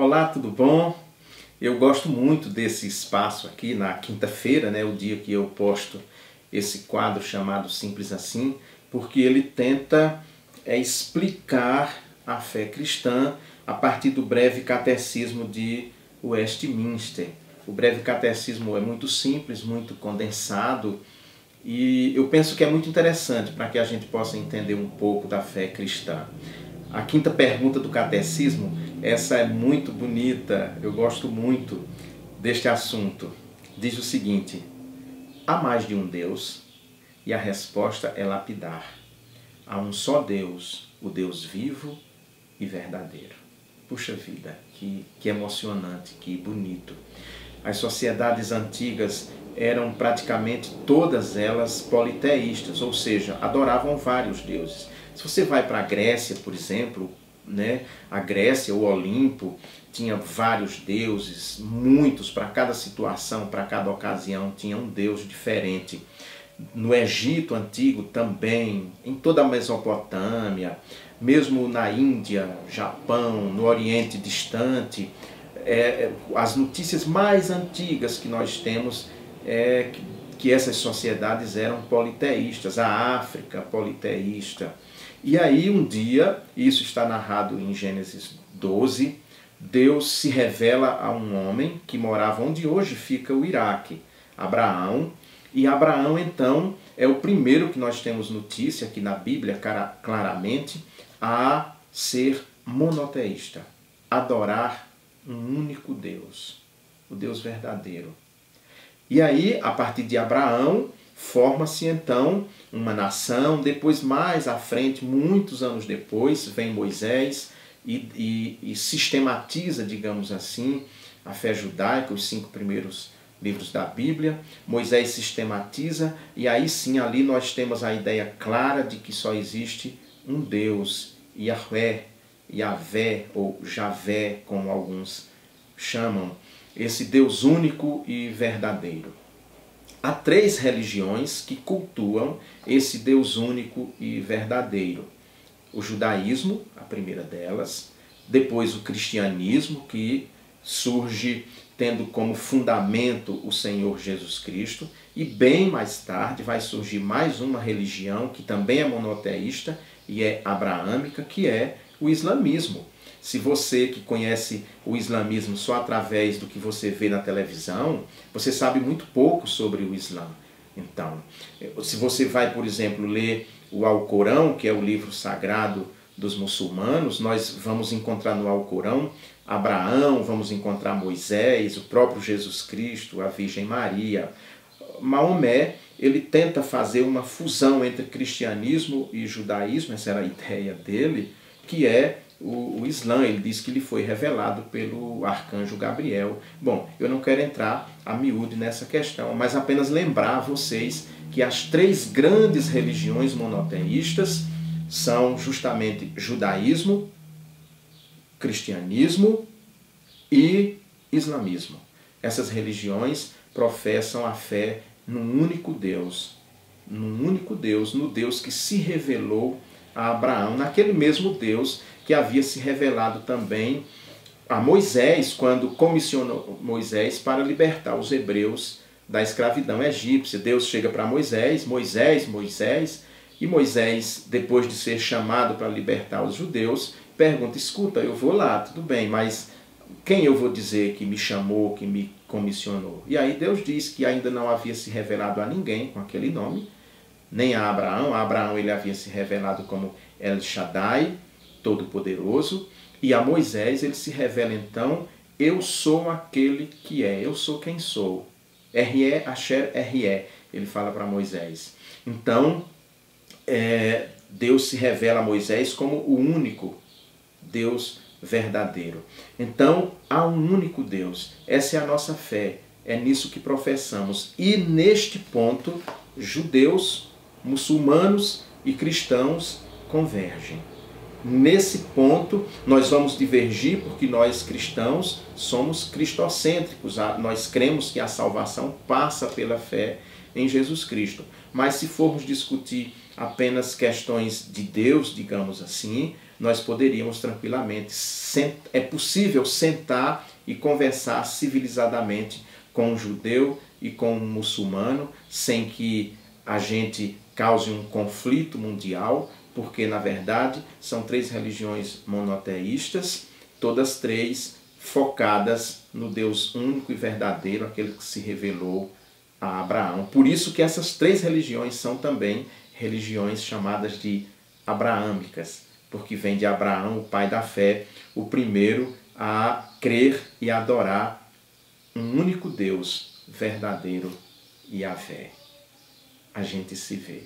Olá, tudo bom? Eu gosto muito desse espaço aqui na quinta-feira, né, o dia que eu posto esse quadro chamado Simples Assim, porque ele tenta explicar a fé cristã a partir do breve catecismo de Westminster. O breve catecismo é muito simples, muito condensado, e eu penso que é muito interessante para que a gente possa entender um pouco da fé cristã. A quinta pergunta do catecismo, essa é muito bonita, eu gosto muito deste assunto. Diz o seguinte: há mais de um Deus? E a resposta é lapidar. Há um só Deus, o Deus vivo e verdadeiro. Puxa vida, que emocionante, que bonito. As sociedades antigas eram praticamente todas elas politeístas, ou seja, adoravam vários deuses. Se você vai para a Grécia, por exemplo, né, a Grécia, o Olimpo, tinha vários deuses, muitos, para cada situação, para cada ocasião, tinha um deus diferente. No Egito Antigo também, em toda a Mesopotâmia, mesmo na Índia, Japão, no Oriente Distante, as notícias mais antigas que nós temos é que essas sociedades eram politeístas, a África politeísta. E aí um dia, isso está narrado em Gênesis 12, Deus se revela a um homem que morava onde hoje fica o Iraque, Abraão. E Abraão então é o primeiro que nós temos notícia aqui na Bíblia claramente a ser monoteísta, adorar um único Deus, o Deus verdadeiro. E aí, a partir de Abraão, forma-se então uma nação. Depois, mais à frente, muitos anos depois, vem Moisés e sistematiza, digamos assim, a fé judaica, os 5 primeiros livros da Bíblia. Moisés sistematiza e aí sim, ali nós temos a ideia clara de que só existe um Deus, Yahvé, Yahvé ou Javé, como alguns chamam, esse Deus único e verdadeiro. Há 3 religiões que cultuam esse Deus único e verdadeiro. O judaísmo, a primeira delas, depois o cristianismo, que surge tendo como fundamento o Senhor Jesus Cristo, e bem mais tarde vai surgir mais uma religião que também é monoteísta e é abraâmica, que é o islamismo. Se você que conhece o islamismo só através do que você vê na televisão, você sabe muito pouco sobre o Islã. Então, se você vai, por exemplo, ler o Alcorão, que é o livro sagrado dos muçulmanos, nós vamos encontrar no Alcorão Abraão, vamos encontrar Moisés, o próprio Jesus Cristo, a Virgem Maria. Maomé, ele tenta fazer uma fusão entre cristianismo e judaísmo, essa era a ideia dele, que é o Islã. Ele diz que lhe foi revelado pelo arcanjo Gabriel. Bom, eu não quero entrar a miúde nessa questão, mas apenas lembrar a vocês que as 3 grandes religiões monoteístas são justamente judaísmo, cristianismo e islamismo. Essas religiões professam a fé num único Deus, no Deus que se revelou a Abraão, naquele mesmo Deus que havia se revelado também a Moisés, quando comissionou Moisés para libertar os hebreus da escravidão egípcia. Deus chega para Moisés, e Moisés, depois de ser chamado para libertar os judeus, pergunta: escuta, eu vou lá, tudo bem, mas quem eu vou dizer que me chamou, que me comissionou? E aí Deus diz que ainda não havia se revelado a ninguém com aquele nome, nem a Abraão. A Abraão ele havia se revelado como El Shaddai, Todo-Poderoso, e a Moisés ele se revela então: eu sou aquele que é, eu sou quem sou. R-E, Asher, R-E, ele fala para Moisés. Então, Deus se revela a Moisés como o único Deus verdadeiro. Então, há um único Deus. Essa é a nossa fé, é nisso que professamos. E neste ponto, judeus, muçulmanos e cristãos convergem. Nesse ponto, nós vamos divergir porque nós cristãos somos cristocêntricos. Nós cremos que a salvação passa pela fé em Jesus Cristo. Mas se formos discutir apenas questões de Deus, digamos assim, nós poderíamos tranquilamente, é possível sentar e conversar civilizadamente com um judeu e com um muçulmano, sem que a gente cause um conflito mundial, porque na verdade são três religiões monoteístas, todas três focadas no Deus único e verdadeiro, aquele que se revelou a Abraão. Por isso que essas três religiões são também religiões chamadas de abraâmicas, porque vem de Abraão, o pai da fé, o primeiro a crer e adorar um único Deus verdadeiro, Yahvé. A gente se vê.